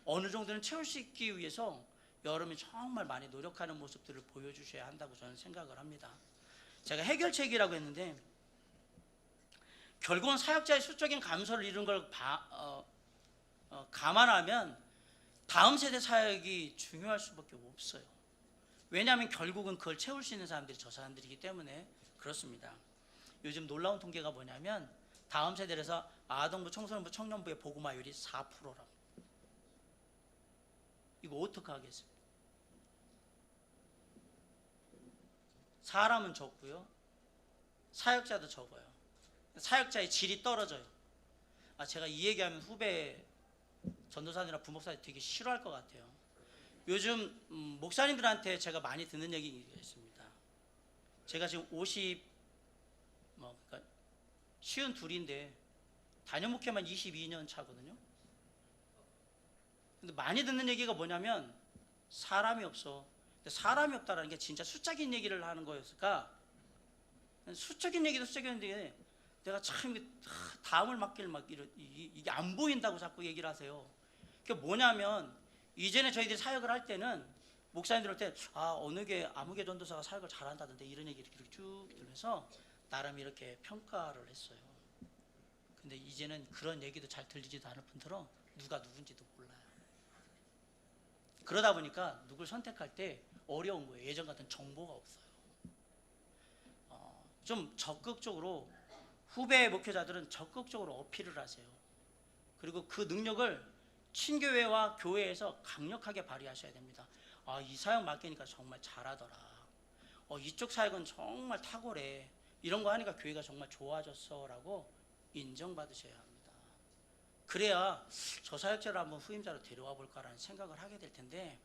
어느 정도는 채울 수 있기 위해서 여러분이 정말 많이 노력하는 모습들을 보여주셔야 한다고 저는 생각을 합니다. 제가 해결책이라고 했는데, 결국은 사역자의 수적인 감소를 이룬 걸 감안하면 다음 세대 사역이 중요할 수밖에 없어요. 왜냐하면 결국은 그걸 채울 수 있는 사람들이 저 사람들이기 때문에 그렇습니다. 요즘 놀라운 통계가 뭐냐면 다음 세대에서 아동부, 청소년부, 청년부의 복음화율이 4%라고. 이거 어떻게 하겠습니까? 사람은 적고요, 사역자도 적어요. 사역자의 질이 떨어져요. 제가 이 얘기하면 후배 전도사님이나 부목사님 되게 싫어할 것 같아요. 요즘 목사님들한테 제가 많이 듣는 얘기가 있습니다. 제가 지금 52인데 단임 목회만 22년 차거든요. 근데 많이 듣는 얘기가 뭐냐면 사람이 없어. 근데 사람이 없다라는 게 진짜 수적인 얘기를 하는 거였을까? 수적인 얘기도 수적인데 내가 참 다음을 맡길 이게 안 보인다고 자꾸 얘기를 하세요. 그게 뭐냐면, 이전에 저희들이 사역을 할 때는 목사님들 할 때 어느 게 아무개 전도사가 사역을 잘한다던데 이런 얘기를 이렇게 쭉 들으면서 나름 이렇게 평가를 했어요. 근데 이제는 그런 얘기도 잘 들리지도 않을 뿐더러 누가 누군지도 몰라요. 그러다 보니까 누굴 선택할 때 어려운 거예요. 예전 같은 정보가 없어요. 좀 적극적으로 후배 목회자들은 적극적으로 어필을 하세요. 그리고 그 능력을 친교회와 교회에서 강력하게 발휘하셔야 됩니다. 이 사역 맡기니까 정말 잘하더라. 이쪽 사역은 정말 탁월해. 이런 거 하니까 교회가 정말 좋아졌어 라고 인정받으셔야 합니다. 그래야 저 사역자를 한번 후임자로 데려와 볼까라는 생각을 하게 될 텐데,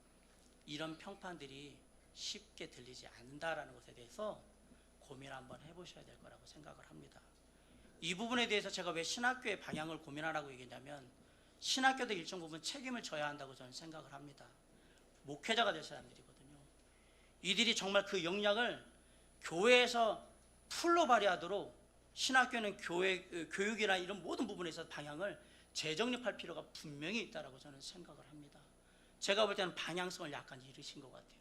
이런 평판들이 쉽게 들리지 않는다라는 것에 대해서 고민 한번 해보셔야 될 거라고 생각을 합니다. 이 부분에 대해서 제가 왜 신학교의 방향을 고민하라고 얘기했냐면, 신학교도 일정 부분 책임을 져야 한다고 저는 생각을 합니다. 목회자가 될 사람들이거든요. 이들이 정말 그 역량을 교회에서 풀로 발휘하도록 신학교는 교육이나 이런 모든 부분에서 방향을 재정립할 필요가 분명히 있다고 저는 생각을 합니다. 제가 볼 때는 방향성을 약간 잃으신 것 같아요.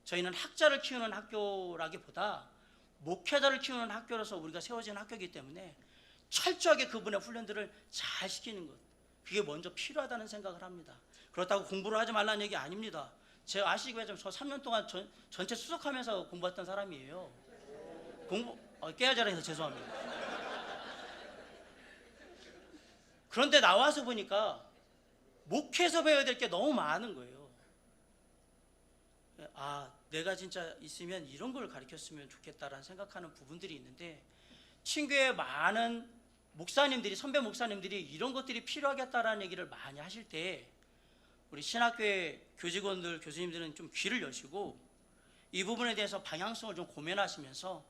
저희는 학자를 키우는 학교라기보다 목회자를 키우는 학교로서 우리가 세워진 학교이기 때문에 철저하게 그분의 훈련들을 잘 시키는 것, 그게 먼저 필요하다는 생각을 합니다. 그렇다고 공부를 하지 말라는 얘기 아닙니다. 제가 아시겠지만 저 3년 동안 전체 수석하면서 공부했던 사람이에요. 깨야 잘해서 죄송합니다. 그런데 나와서 보니까 목회에서 배워야 될 게 너무 많은 거예요. 내가 진짜 있으면 이런 걸 가르쳤으면 좋겠다라는 생각하는 부분들이 있는데, 친교의 많은 목사님들이, 선배 목사님들이 이런 것들이 필요하겠다라는 얘기를 많이 하실 때, 우리 신학교의 교직원들, 교수님들은 좀 귀를 여시고 이 부분에 대해서 방향성을 좀 고민하시면서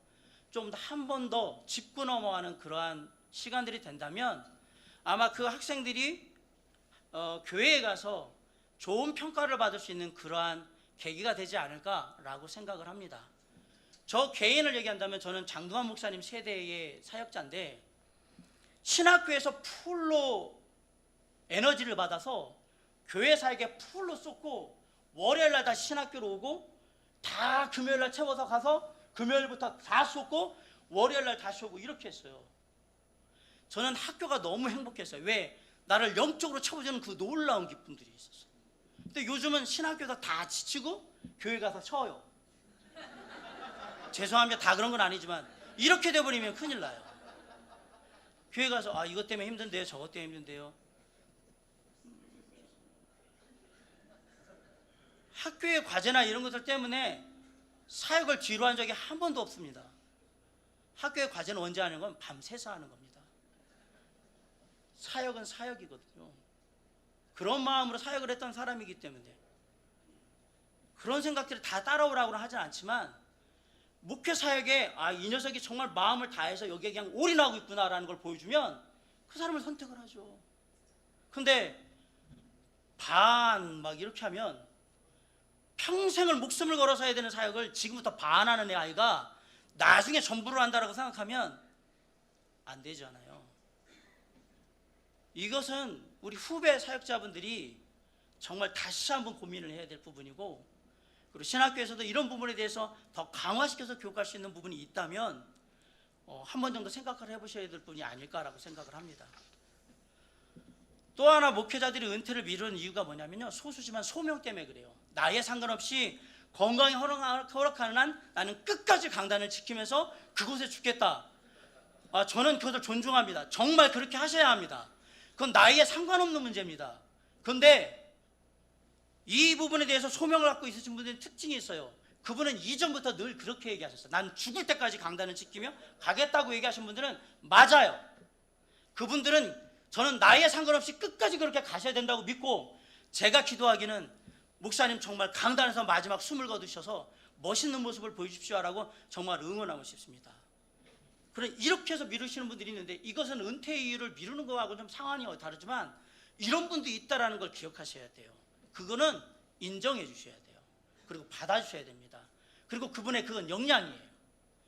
좀 더 한 번 더 짚고 넘어가는 그러한 시간들이 된다면, 아마 그 학생들이 교회에 가서 좋은 평가를 받을 수 있는 그러한 계기가 되지 않을까라고 생각을 합니다. 저 개인을 얘기한다면 저는 장두환 목사님 세대의 사역자인데, 신학교에서 풀로 에너지를 받아서 교회 사역에 풀로 쏟고, 월요일날 다시 신학교로 오고, 다 금요일날 채워서 가서 금요일부터 다 쏟고 월요일날 다시 오고, 이렇게 했어요. 저는 학교가 너무 행복했어요. 왜? 나를 영적으로 채워주는 그 놀라운 기쁨들이 있었어요. 근데 요즘은 신학교에서 다 지치고 교회 가서 쉬어요. 죄송합니다. 다 그런 건 아니지만 이렇게 돼버리면 큰일 나요. 교회 가서 이것 때문에 힘든데요, 저것 때문에 힘든데요. 학교의 과제나 이런 것들 때문에 사역을 뒤로 한 적이 한 번도 없습니다. 학교의 과제는 언제 하는 건 밤새서 하는 겁니다. 사역은 사역이거든요. 그런 마음으로 사역을 했던 사람이기 때문에 그런 생각들을 다 따라오라고는 하진 않지만, 목회 사역에 이 녀석이 정말 마음을 다해서 여기에 그냥 올인하고 있구나라는 걸 보여주면 그 사람을 선택을 하죠. 근데 막 이렇게 하면 평생을 목숨을 걸어서 해야 되는 사역을 지금부터 반하는 애 아이가 나중에 전부를 한다라고 생각하면 안 되잖아요. 이것은 우리 후배 사역자분들이 정말 다시 한번 고민을 해야 될 부분이고, 그리고 신학교에서도 이런 부분에 대해서 더 강화시켜서 교육할 수 있는 부분이 있다면 한 번 정도 생각을 해보셔야 될 분이 아닐까라고 생각을 합니다. 또 하나 목회자들이 은퇴를 미루는 이유가 뭐냐면요, 소수지만 소명 때문에 그래요. 나이에 상관없이 건강이 허락하는 한 나는 끝까지 강단을 지키면서 그곳에 죽겠다. 저는 그것을 존중합니다. 정말 그렇게 하셔야 합니다. 그건 나이에 상관없는 문제입니다. 그런데 이 부분에 대해서 소명을 갖고 있으신 분들은 특징이 있어요. 그분은 이전부터 늘 그렇게 얘기하셨어요. 난 죽을 때까지 강단을 지키며 가겠다고 얘기하신 분들은 맞아요. 그분들은 저는 나이에 상관없이 끝까지 그렇게 가셔야 된다고 믿고, 제가 기도하기는 목사님 정말 강단에서 마지막 숨을 거두셔서 멋있는 모습을 보여주십시오라고 정말 응원하고 싶습니다. 그래, 이렇게 해서 미루시는 분들이 있는데, 이것은 은퇴 이유를 미루는 거하고 좀 상황이 다르지만 이런 분도 있다라는 걸 기억하셔야 돼요. 그거는 인정해 주셔야 돼요. 그리고 받아주셔야 됩니다. 그리고 그분의 그건 역량이에요.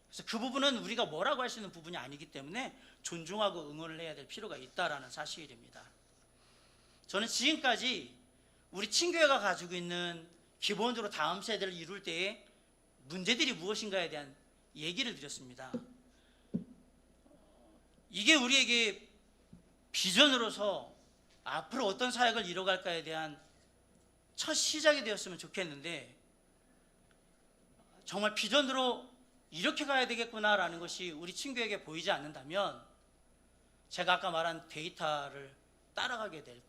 그래서 그 부분은 우리가 뭐라고 할 수 있는 부분이 아니기 때문에 존중하고 응원을 해야 될 필요가 있다라는 사실입니다. 저는 지금까지 우리 친교회가 가지고 있는 기본적으로 다음 세대를 이룰 때의 문제들이 무엇인가에 대한 얘기를 드렸습니다. 이게 우리에게 비전으로서 앞으로 어떤 사역을 이뤄갈까에 대한 첫 시작이 되었으면 좋겠는데 정말 비전으로 이렇게 가야 되겠구나라는 것이 우리 친구에게 보이지 않는다면 제가 아까 말한 데이터를 따라가게 될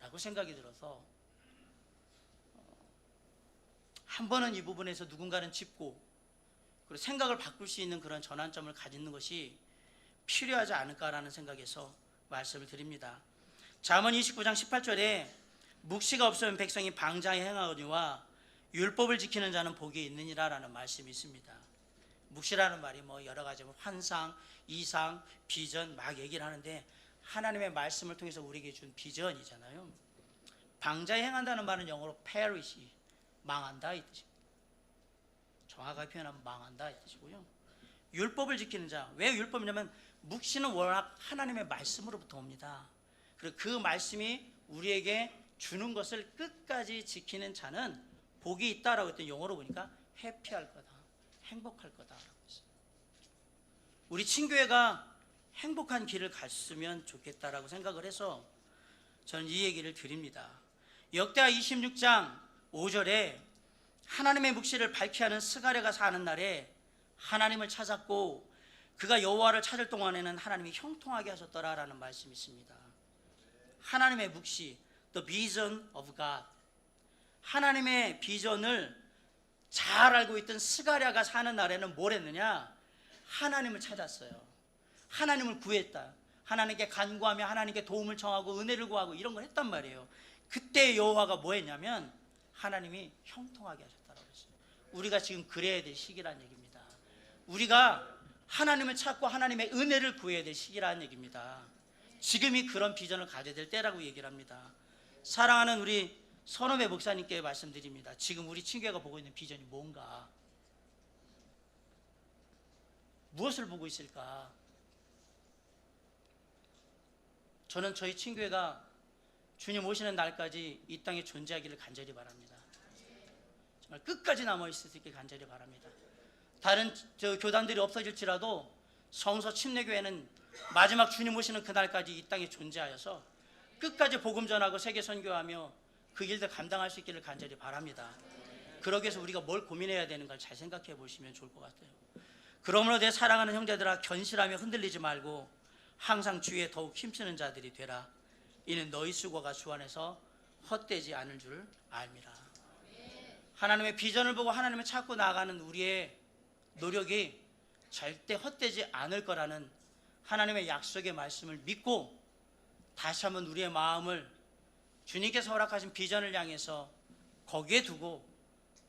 거라고 생각이 들어서 한 번은 이 부분에서 누군가는 짚고 그리고 생각을 바꿀 수 있는 그런 전환점을 가지는 것이 필요하지 않을까라는 생각에서 말씀을 드립니다. 잠언 29장 18절에 묵시가 없으면 백성이 방자히 행하거니와 율법을 지키는 자는 복이 있느니라라는 말씀이 있습니다. 묵시라는 말이 뭐 여러 가지 환상, 이상, 비전 막 얘기를 하는데 하나님의 말씀을 통해서 우리에게 준 비전이잖아요. 방자히 행한다는 말은 영어로 perish, 망한다 이 뜻입니다. 정확하게 표현하면 망한다 이 뜻이고요. 율법을 지키는 자, 왜 율법이냐면 묵시는 워낙 하나님의 말씀으로부터 옵니다. 그리고 그 말씀이 우리에게 주는 것을 끝까지 지키는 자는 복이 있다라고 했더니 영어로 보니까 해피할 거다, 행복할 거다라고 했어요. 우리 친교회가 행복한 길을 갔으면 좋겠다라고 생각을 해서 저는 이 얘기를 드립니다. 역대하 26장 5절에 하나님의 묵시를 밝히 하는 스가랴가 사는 날에 하나님을 찾았고 그가 여호와를 찾을 동안에는 하나님이 형통하게 하셨더라라는 말씀이 있습니다. 하나님의 묵시, the vision of God, 하나님의 비전을 잘 알고 있던 스가랴가 사는 날에는 뭘 했느냐? 하나님을 찾았어요. 하나님을 구했다. 하나님께 간구하며 하나님께 도움을 청하고 은혜를 구하고 이런 걸 했단 말이에요. 그때 여호와가 뭐 했냐면 하나님이 형통하게 하셨다라고 했어요. 우리가 지금 그래야 될 시기란 얘기입니다. 우리가 하나님을 찾고 하나님의 은혜를 구해야 될 시기라는 얘기입니다. 지금이 그런 비전을 가져야 될 때라고 얘기를 합니다. 사랑하는 우리 선후배 목사님께 말씀드립니다. 지금 우리 친구가 보고 있는 비전이 뭔가? 무엇을 보고 있을까? 저는 저희 친구가 주님 오시는 날까지 이 땅에 존재하기를 간절히 바랍니다. 정말 끝까지 남아있을 수 있게 간절히 바랍니다. 다른 교단들이 없어질지라도 성서 침례교회는 마지막 주님 오시는 그날까지 이 땅에 존재하여서 끝까지 복음 전하고 세계 선교하며 그 일들 감당할 수 있기를 간절히 바랍니다. 그러기 위해서 우리가 뭘 고민해야 되는 걸 잘 생각해 보시면 좋을 것 같아요. 그러므로 내 사랑하는 형제들아, 견실하며 흔들리지 말고 항상 주위에 더욱 힘쓰는 자들이 되라. 이는 너희 수고가 주 안에서 헛되지 않을 줄 알미라. 하나님의 비전을 보고 하나님을 찾고 나아가는 우리의 노력이 절대 헛되지 않을 거라는 하나님의 약속의 말씀을 믿고 다시 한번 우리의 마음을 주님께서 허락하신 비전을 향해서 거기에 두고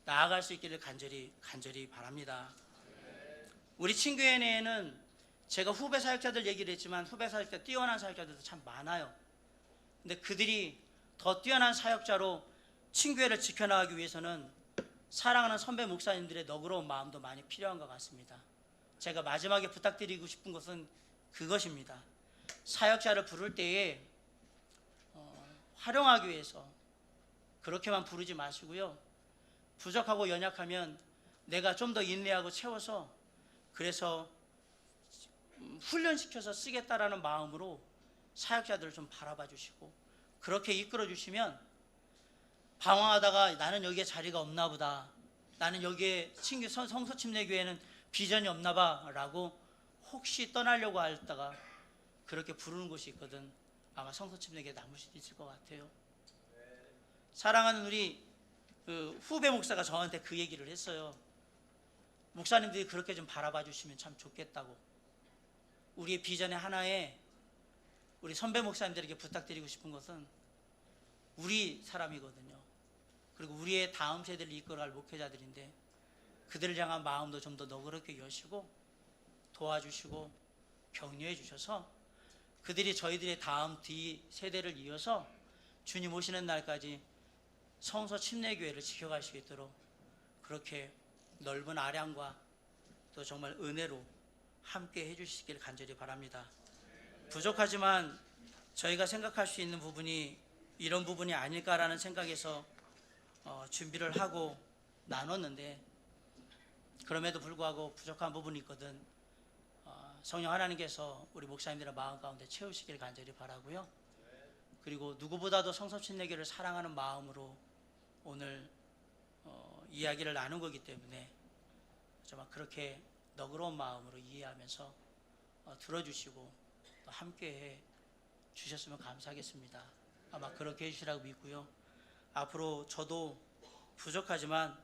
나아갈 수 있기를 간절히 바랍니다. 우리 친교회 내에는 제가 후배 사역자들 얘기를 했지만 후배 사역자 뛰어난 사역자들도 참 많아요. 근데 그들이 더 뛰어난 사역자로 친교회를 지켜나가기 위해서는 사랑하는 선배 목사님들의 너그러운 마음도 많이 필요한 것 같습니다. 제가 마지막에 부탁드리고 싶은 것은 그것입니다. 사역자를 부를 때에 활용하기 위해서 그렇게만 부르지 마시고요. 부족하고 연약하면 내가 좀 더 인내하고 채워서 그래서 훈련시켜서 쓰겠다라는 마음으로 사역자들을 좀 바라봐 주시고 그렇게 이끌어 주시면 방황하다가 나는 여기에 자리가 없나 보다, 나는 여기에 성서침례교회는 비전이 없나 봐 라고 혹시 떠나려고 하다가 그렇게 부르는 곳이 있거든. 아마 성서침례교회 남을 수도 있을 것 같아요. 사랑하는 우리 후배 목사가 저한테 그 얘기를 했어요. 목사님들이 그렇게 좀 바라봐 주시면 참 좋겠다고. 우리의 비전의 하나에 우리 선배 목사님들에게 부탁드리고 싶은 것은 우리 사람이거든요. 그리고 우리의 다음 세대를 이끌어갈 목회자들인데 그들을 향한 마음도 좀 더 너그럽게 여시고 도와주시고 격려해 주셔서 그들이 저희들의 다음 뒤 세대를 이어서 주님 오시는 날까지 성서 침례교회를 지켜갈 수 있도록 그렇게 넓은 아량과 또 정말 은혜로 함께 해주시길 간절히 바랍니다. 부족하지만 저희가 생각할 수 있는 부분이 이런 부분이 아닐까라는 생각에서 준비를 하고 나눴는데 그럼에도 불구하고 부족한 부분이 있거든. 성령 하나님께서 우리 목사님들의 마음 가운데 채우시길 간절히 바라고요. 그리고 누구보다도 성서침례교를 사랑하는 마음으로 오늘 이야기를 나눈 거기 때문에 정말 그렇게 너그러운 마음으로 이해하면서 들어주시고 또 함께해 주셨으면 감사하겠습니다. 아마 그렇게 해주시라고 믿고요. 앞으로 저도 부족하지만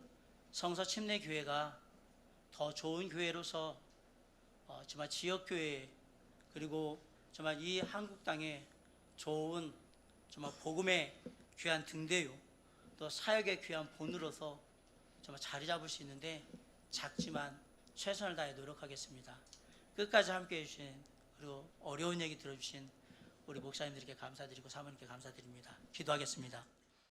성서침례교회가 더 좋은 교회로서 정말 지역교회 그리고 정말 이 한국 땅에 좋은 정말 복음의 귀한 등대요 또 사역의 귀한 본으로서 정말 자리 잡을 수 있는데 작지만 최선을 다해 노력하겠습니다. 끝까지 함께해 주신 그리고 어려운 얘기 들어주신 우리 목사님들께 감사드리고 사모님께 감사드립니다. 기도하겠습니다.